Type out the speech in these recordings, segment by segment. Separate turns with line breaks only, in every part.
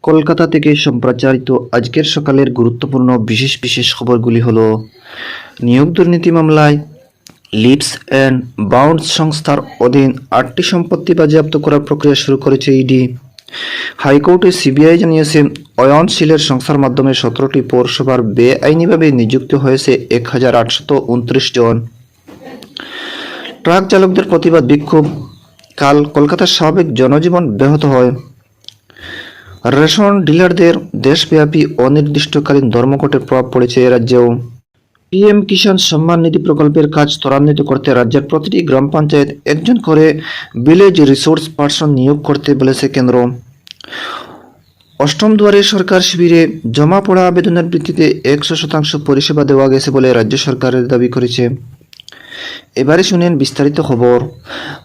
কলকাতা থেকে সম্প্রচারিত আজকের সকালের গুরুত্বপূর্ণ বিশেষ বিশেষ খবরগুলি হলো: নিয়োগ দুর্নীতি মামলায় লিপস অ্যান্ড বাউন্স সংস্থার অধীন 8টি সম্পত্তি বাজেয়াপ্ত করার প্রক্রিয়া শুরু করেছে ইডি। হাইকোর্টে সিবিআই জানিয়েছে, অয়নশীলের সংস্থার মাধ্যমে 17টি পৌরসভার বেআইনিভাবে নিযুক্ত হয়েছে 1829 জন। ট্রাক চালকদের প্রতিবাদ বিক্ষোভ, কাল কলকাতার স্বাভাবিক জনজীবন ব্যাহত হয়। রেশন ডিলারদের দেশব্যাপী অনির্দিষ্টকালীন ধর্মঘটের প্রভাব পড়েছে এ রাজ্যেও। পিএম কিষাণ সম্মান নিধি প্রকল্পের কাজ ত্বরান্বিত করতে রাজ্যের প্রতিটি গ্রাম পঞ্চায়েত একজন করে ভিলেজ রিসোর্স পার্সন নিয়োগ করতে বলেছে কেন্দ্র। অষ্টম দুয়ারে সরকার শিবিরে জমা পড়া আবেদনের ভিত্তিতে 100% পরিষেবা দেওয়া গেছে বলে রাজ্য সরকারের দাবি করেছে। এবারে শুনেন বিস্তারিত খবর।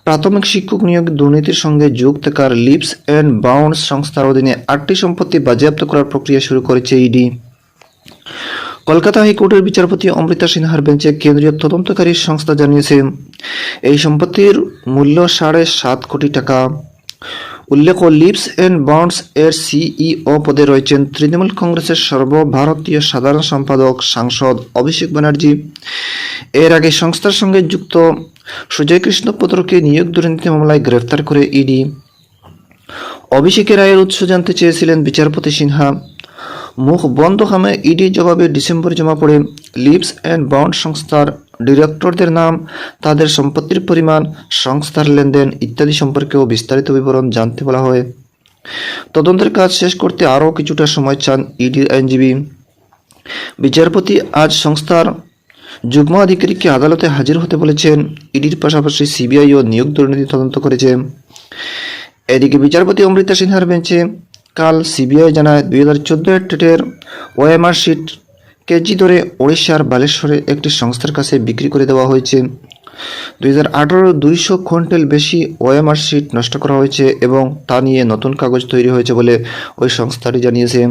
প্রাথমিক শিক্ষক নিয়োগ দুর্নীতির সঙ্গে যোগ থাকার লিপস অ্যান্ড বাউন্স সংস্থার অধীনে 8টি সম্পত্তি বাজেয়াপ্ত করার প্রক্রিয়া শুরু করেছে ইডি। কলকাতা হাইকোর্টের বিচারপতি অমৃতা সিনহার বেঞ্চে কেন্দ্রীয় তদন্তকারী সংস্থা জানিয়েছে, এই সম্পত্তির মূল্য 7.5 কোটি টাকা। উল্লেখ্য, লিপস অ্যান্ড বাউন্স এর সিইও পদে রয়েছেন তৃণমূল কংগ্রেসের সর্বভারতীয় সাধারণ সম্পাদক সাংসদ অভিষেক ব্যানার্জি। এর আগে সংস্থার সঙ্গে যুক্ত সুজয় কৃষ্ণ পত্রকে নিয়োগ দুর্নীতি মামলায় গ্রেফতার করে ইডি। অভিষেকের রায়ের উৎস জানতে চেয়েছিলেন বিচারপতি সিনহা। মুখ বন্ধ খামে ইডি জবাবে ডিসেম্বরে জমা পড়ে লিপস অ্যান্ড বাউন্ড সংস্থার ডিরেক্টরদের নাম, তাদের সম্পত্তির পরিমাণ, সংস্থার লেনদেন ইত্যাদি সম্পর্কেও বিস্তারিত বিবরণ জানতে বলা হয়। তদন্তের কাজ শেষ করতে আরও কিছুটা সময় চান ইডির আইনজীবী। বিচারপতি আজ সংস্থার যুগ্ম আধিকারিককে আদালতে হাজির হতে বলেছেন। ইডির পাশাপাশি সিবিআইও নিয়োগ দুর্নীতি তদন্ত করেছে। এদিকে বিচারপতি অমৃতা সিনহার বেঞ্চে কাল সিবিআই জানায়, 2014 টেটের ওএমআর শিট কেজি ধরে ওড়িশার বালেশ্বরে একটি সংস্থার কাছে বিক্রি করে দেওয়া হয়েছে। 2018 200 কুইন্টাল বেশি ওএমআর শিট নষ্ট করা হয়েছে এবং তা নিয়ে নতুন কাগজ তৈরি হয়েছে বলে ওই সংস্থাটি জানিয়েছে।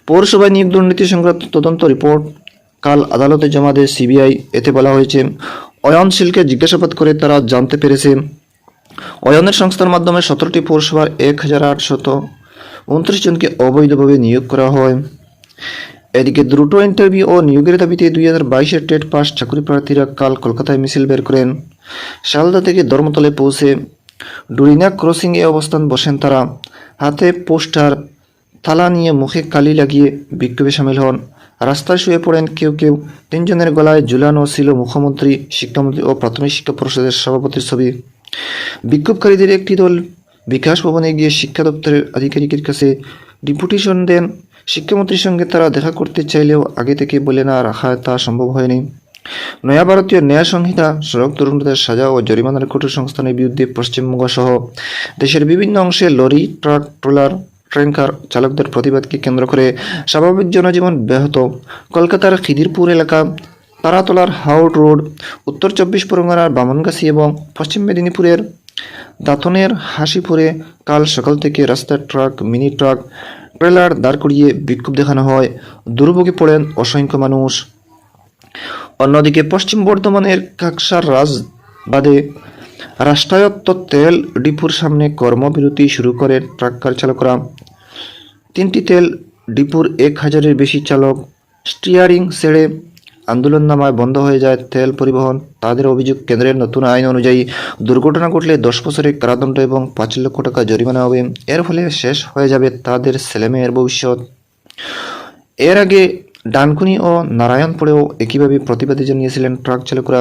পৌরসভায় নিয়োগ দুর্নীতি সংক্রান্ত তদন্ত রিপোর্ট কাল আদালতে জমা দেয় সিবিআই। এতে বলা হয়েছে, অয়নশীলকে জিজ্ঞাসাবাদ করে তারা জানতে পেরেছে, অয়নের সংস্থার মাধ্যমে 17টি পৌরসভার 1829 জনকে অবৈধভাবে নিয়োগ করা হয়। এদিকে দ্রুত ইন্টারভিউ ও নিয়োগের দাবিতে 2022 টেট পাস চাকরি প্রার্থীরা কাল কলকাতায় মিছিল বের করেন। শালদা থেকে ধর্মতলে পৌঁছে ডুরিনা ক্রসিংয়ে অবস্থান বসেন তারা। হাতে পোস্টার, থালা নিয়ে মুখে কালি লাগিয়ে বিক্ষোভে সামিল হন। রাস্তায় শুয়ে পড়েন কেউ কেউ। 3 জনের গলায় ঝুলানো ছিল মুখ্যমন্ত্রী, শিক্ষামন্ত্রী ও প্রাথমিক শিক্ষা পরিষদের সভাপতির ছবি। বিক্ষোভকারীদের একটি দল বিকাশ ভবনে গিয়ে শিক্ষা দপ্তরের আধিকারিকের কাছে ডেপুটেশন দেন। শিক্ষামন্ত্রীর সঙ্গে তারা দেখা করতে চাইলেও আগে থেকে বলে না রাখা তা সম্ভব হয়নি। নয়া ভারতীয় ন্যায় সংহিতা, সড়ক দুর্ঘটনার সাজা ও জরিমানার কঠোর সংস্থানের বিরুদ্ধে পশ্চিমবঙ্গ সহ দেশের বিভিন্ন অংশে লরি, ট্রাক, ট্রলার, ট্যাঙ্কার চালকদের প্রতিবাদকে কেন্দ্র করে স্বাভাবিক জনজীবন ব্যাহত। কলকাতার খিদিরপুর এলাকা, তারাতলার হাওড় রোড, উত্তর 24 পরগনার বামনগাছি এবং পশ্চিম মেদিনীপুরের দাঁতনের হাসিপুরে কাল সকাল থেকে রাস্তায় ট্রাক, মিনি ট্রাক, ট্রেলার দাঁড় করিয়ে বিক্ষোভ দেখানো হয়। দুর্ভোগে পড়েন অসংখ্য মানুষ। অন্যদিকে পশ্চিম বর্ধমানের কাকসার রাজবাদে রাষ্ট্রায়ত্ত তেল ডিপুর সামনে কর্মবিরতি শুরু করেন ট্রাক্টর চালকরা। 3টি তেল ডিপুর 1000-এর বেশি চালক স্টিয়ারিং ছেড়ে আন্দোলন নামায় বন্ধ হয়ে যায় তেল পরিবহন। তাদের অভিযোগ, কেন্দ্রের নতুন আইন অনুযায়ী দুর্ঘটনা ঘটলে 10 বছরের কারাদণ্ড এবং 5 লক্ষ টাকা জরিমানা হবে। এর ফলে শেষ হয়ে যাবে তাদের ছেলেমেয়ের ভবিষ্যৎ। এর আগে ডানকুনি ও নারায়ণপুরেও একইভাবে প্রতিবাদী জানিয়েছিলেন ট্রাক চালকরা।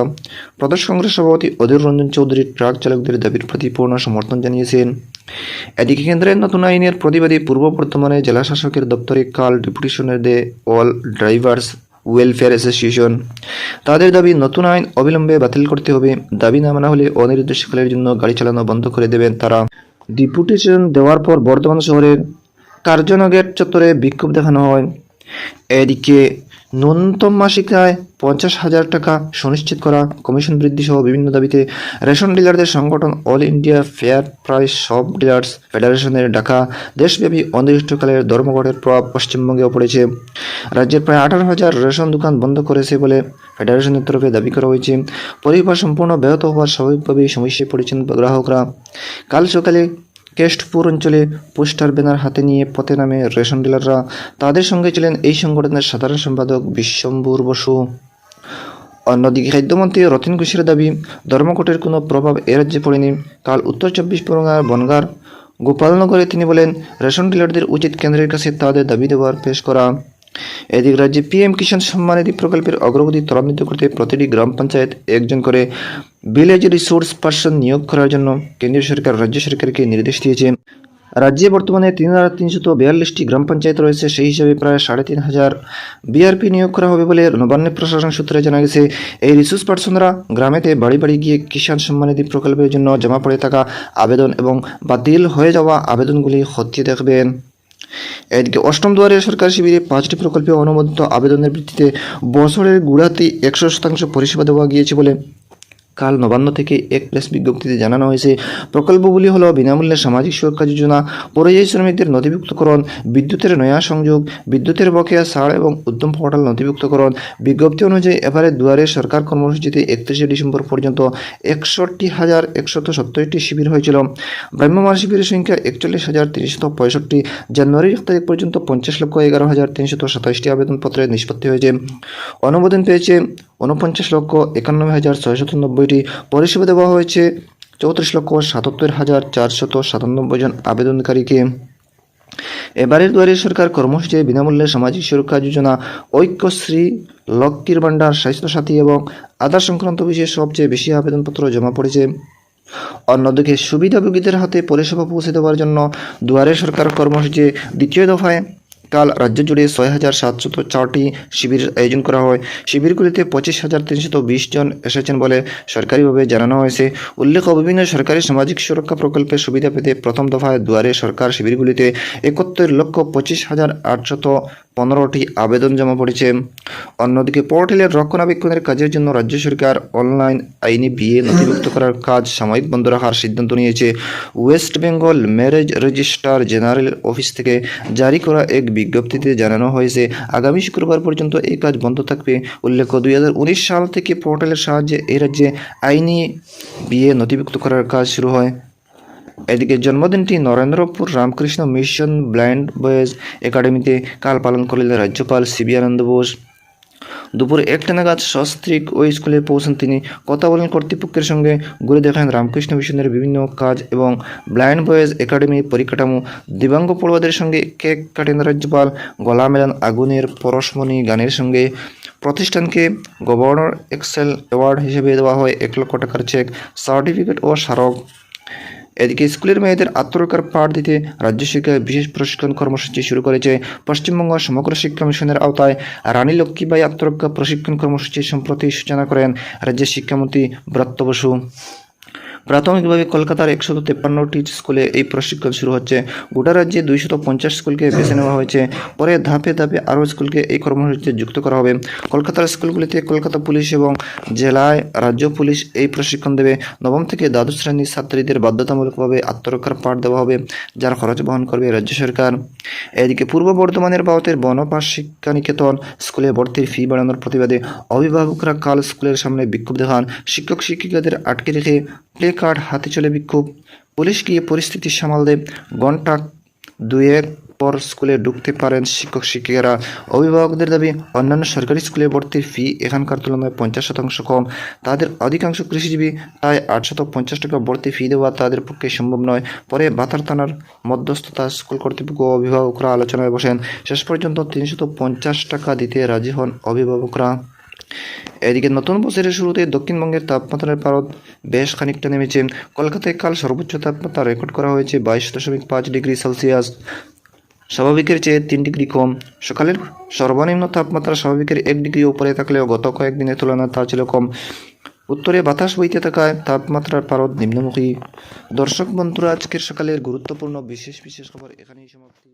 প্রদেশ কংগ্রেস সভাপতি অধীর রঞ্জন চৌধুরী ট্রাক চালকদের দাবির প্রতি পূর্ণ সমর্থন জানিয়েছেন। এদিকে কেন্দ্রের নতুন আইনের প্রতিবাদী পূর্ব বর্ধমানে জেলা শাসকের দপ্তরে কাল ডেপুটেশনের দেয় অল ড্রাইভার্স ওয়েলফেয়ার অ্যাসোসিয়েশন। তাদের দাবি, নতুন আইন অবিলম্বে বাতিল করতে হবে। দাবি না মানা হলে অনির্দিষ্টকালের জন্য গাড়ি চালানো বন্ধ করে দেবেন তারা। ডেপুটেশন দেওয়ার পর বর্ধমান শহরের কার্জনগেট চত্বরে বিক্ষোভ দেখানো হয়। এদিকে ন্যূনতম মাসিক আয় 50,000 টাকা সুনিশ্চিত করা, কমিশন বৃদ্ধি সহ বিভিন্ন দাবিতে রেশন ডিলারদের সংগঠন all India fair price shop dealers ফেডারেশনের ডাকা দেশব্যাপী অনির্দিষ্টকালের ধর্মঘটের প্রভাব পশ্চিমবঙ্গেও পড়েছে। রাজ্যের প্রায় 18,000 রেশন দোকান বন্ধ করেছে বলে ফেডারেশনের তরফে দাবি করা হয়েছে। পরিবার সম্পূর্ণ ব্যাহত হওয়ার স্বাভাবিকভাবেই সমস্যায় পড়েছেন গ্রাহকরা। কাল সকালে কেষ্টপুর অঞ্চলে পোস্টার ব্যানার হাতে নিয়ে পথে নামে রেশন ডিলাররা। তাদের সঙ্গে ছিলেন এই সংগঠনের সাধারণ সম্পাদক বিশ্বম্বর বসু। অন্যদিকে খাদ্যমন্ত্রী রতিন ঘোষের দাবি, ধর্মঘটের কোনো প্রভাব এ রাজ্যে পড়েনি। কাল উত্তর 24 পরগনার বনগাঁর গোপালনগরে তিনি বলেন, রেশন ডিলারদের উচিত কেন্দ্রের কাছে তাদের দাবি দেওয়ার পেশ করা। এদিকে রাজ্যে পিএম কিষাণ সম্মান নিধি প্রকল্পের অগ্রগতি ত্বরান্বিত করতে প্রতিটি গ্রাম পঞ্চায়েত একজন করে ভিলেজ রিসোর্স পার্সন নিয়োগ করার জন্য কেন্দ্রীয় সরকার রাজ্য সরকারকে নির্দেশ দিয়েছে। রাজ্যে বর্তমানে 3,342টি গ্রাম পঞ্চায়েত রয়েছে। সেই হিসাবে প্রায় 3,500 বিআরপি নিয়োগ করা হবে বলে নবান্নের প্রশাসন সূত্রে জানা গেছে। এই রিসোর্স পার্সনরা গ্রামেতে বাড়ি বাড়ি গিয়ে কিষাণ সম্মান নিধি প্রকল্পের জন্য জমা পড়ে থাকা আবেদন এবং বাতিল হয়ে যাওয়া আবেদনগুলি খতিয়ে দেখবেন। এদিকে অষ্টম দুয়ারে সরকার শিবিরে 5টি প্রকল্পে অনুমোদিত আবেদনের ভিত্তিতে বছরের গোড়াতেই 100% পরিষেবা দেওয়া গিয়েছে বলে কাল নবান্ন থেকে এক প্রেস বিজ্ঞপ্তিতে জানানো হয়েছে। প্রকল্পগুলি হলো বিনামূল্যে সামাজিক সুরক্ষা যোজনা, পরিযায়ী শ্রমিকদের নথিভুক্তকরণ, বিদ্যুতের নয়া সংযোগ, বিদ্যুতের বকেয়া ছাড় এবং উদ্যম পোর্টাল নথিভুক্তকরণ। বিজ্ঞপ্তি অনুযায়ী এবারে দুয়ারে সরকার কর্মসূচিতে 31শে ডিসেম্বর পর্যন্ত 61,170টি শিবির হয়েছিল। ভ্রাম্যমাণ শিবিরের সংখ্যা 41,365। জানুয়ারির 1 তারিখ পর্যন্ত 50,11,327টি আবেদনপত্রের নিষ্পত্তি হয়েছে। অনুমোদন পেয়েছে 49,91,690টি। পরিষেবা দেওয়া হয়েছে 34,77,497 জন আবেদনকারীকে। এবারের দুয়ারে সরকার কর্মসূচিতে বিনামূল্যে সামাজিক সুরক্ষা যোজনা, ঐক্যশ্রী, লক্ষ্মীর ভাণ্ডার, স্বাস্থ্যসাথী এবং আধার সংক্রান্ত বিষয়ে সবচেয়ে বেশি আবেদনপত্র জমা পড়েছে। অন্যদিকে সুবিধাভোগীদের হাতে পরিষেবা পৌঁছে দেওয়ার জন্য দুয়ারে সরকার কর্মসূচি দ্বিতীয় দফায় কাল রাজ্য জুড়ে 6,704টি শিবিরের আয়োজন করা হয়। শিবিরগুলিতে 25,320 জন এসেছেন বলে সরকারিভাবে জানানো হয়েছে। উল্লেখ্য, বিভিন্ন সরকারি সামাজিক সুরক্ষা প্রকল্পের সুবিধা পেতে প্রথম দফায় দুয়ারে সরকার শিবিরগুলিতে 71,25,815টি আবেদন জমা পড়েছে। অন্যদিকে পোর্টালের রক্ষণাবেক্ষণের কাজের জন্য রাজ্য সরকার অনলাইন আইনি বিয়ে নথিভুক্ত করার কাজ সাময়িক বন্ধ রাখার সিদ্ধান্ত নিয়েছে। West Bengal marriage registrar general office থেকে জারি করা এক বিজ্ঞপ্তিতে জানানো হয়েছে, আগামী শুক্রবার পর্যন্ত এই কাজ বন্ধ থাকবে। উল্লেখ্য, 2019 সাল থেকে পোর্টালের সাহায্যে এই রাজ্যে আইনি বিয়ে নথিভুক্ত করার কাজ শুরু হয়। এদিকে জন্মদিনটি Narendrapur Ramakrishna mission blind boys একাডেমিতে কাল পালন করলেন রাজ্যপাল সিবি আনন্দ বোস। দুপুর 1টা নাগাদ সস্ত্রীক ওই স্কুলে পৌঁছান তিনি। কথা বলেন কর্তৃপক্ষের সঙ্গে, ঘুরে দেখেন রামকৃষ্ণ মিশনের বিভিন্ন কাজ এবং ব্লাইন্ড বয়েজ একাডেমি পরিকাঠামো। দিব্যাঙ্গ পড়ুয়াদের সঙ্গে কেক কাটেন রাজ্যপাল। গলা মেলান আগুনের পরশমণি গানের সঙ্গে। প্রতিষ্ঠানকে গভর্নর এক্সেল অ্যাওয়ার্ড হিসেবে দেওয়া হয় 1 লক্ষ টাকার চেক, সার্টিফিকেট ও স্মারক। এদিকে স্কুলের মেয়েদের আত্মরক্ষার পাঠ দিতে রাজ্য সরকার বিশেষ প্রশিক্ষণ কর্মসূচি শুরু করেছে। পশ্চিমবঙ্গ সমগ্র শিক্ষা মিশনের আওতায় রানী লক্ষ্মীবাই আত্মরক্ষা প্রশিক্ষণ কর্মসূচি সম্প্রতি সূচনা করেন রাজ্যের শিক্ষামন্ত্রী ব্রত বসু। প্রাথমিকভাবে কলকাতার 153টি স্কুলে এই প্রশিক্ষণ শুরু হচ্ছে। গোটা রাজ্যে 250 স্কুলকে বেছে নেওয়া হয়েছে। পরে ধাপে ধাপে আরও স্কুলকে এই কর্মসূচিতে যুক্ত করা হবে। কলকাতার স্কুলগুলিতে কলকাতা পুলিশ এবং জেলায় রাজ্য পুলিশ এই প্রশিক্ষণ দেবে। নবম থেকে দ্বাদশ শ্রেণীর ছাত্রীদের বাধ্যতামূলকভাবে আত্মরক্ষার পাঠ দেওয়া হবে, যার খরচ বহন করবে রাজ্য সরকার। এদিকে পূর্ব বর্ধমানের বাউতের বনপাস শিক্ষা নিকেতন স্কুলে ভর্তির ফি বাড়ানোর প্রতিবাদে অভিভাবকরা কাল স্কুলের সামনে বিক্ষোভ দেখান। শিক্ষক শিক্ষিকাদের আটকে রেখে প্লে কার্ড হাতে চলে বিক্ষোভ। পুলিশ গিয়ে পরিস্থিতি সামাল দেয়। ঘণ্টা 2 পর স্কুলে ঢুকতে পারেন শিক্ষক শিক্ষিকারা। অভিভাবকদের দাবি, অন্যান্য সরকারি স্কুলে ভর্তির ফি এখানকার তুলনায় 50% কম। তাদের অধিকাংশ কৃষিজীবী, তাই 850 টাকা ভর্তি ফি দেওয়া তাদের পক্ষে সম্ভব নয়। পরে বাতার থানার মধ্যস্থতা স্কুল কর্তৃপক্ষ ও অভিভাবকরা আলোচনায় বসেন। শেষ পর্যন্ত 350 টাকা দিতে রাজি হন অভিভাবকরা। এদিকে নতুন বছরের শুরুতে দক্ষিণবঙ্গের তাপমাত্রার পারদ বেশ খানিকটা নেমেছে। কলকাতায় কাল সর্বোচ্চ তাপমাত্রা রেকর্ড করা হয়েছে 22.5 ডিগ্রি সেলসিয়াস, স্বাভাবিকের চেয়ে 3 ডিগ্রি কম। সকালের সর্বনিম্ন তাপমাত্রা স্বাভাবিকের 1 ডিগ্রি উপরে থাকলেও গত কয়েকদিনের তুলনায় তা ছিল কম। উত্তরে বাতাস বইতে থাকায় তাপমাত্রার পারদ নিম্নমুখী। দর্শক বন্ধুরা, আজকের সকালের গুরুত্বপূর্ণ বিশেষ খবর এখানেই সমাপ্তি।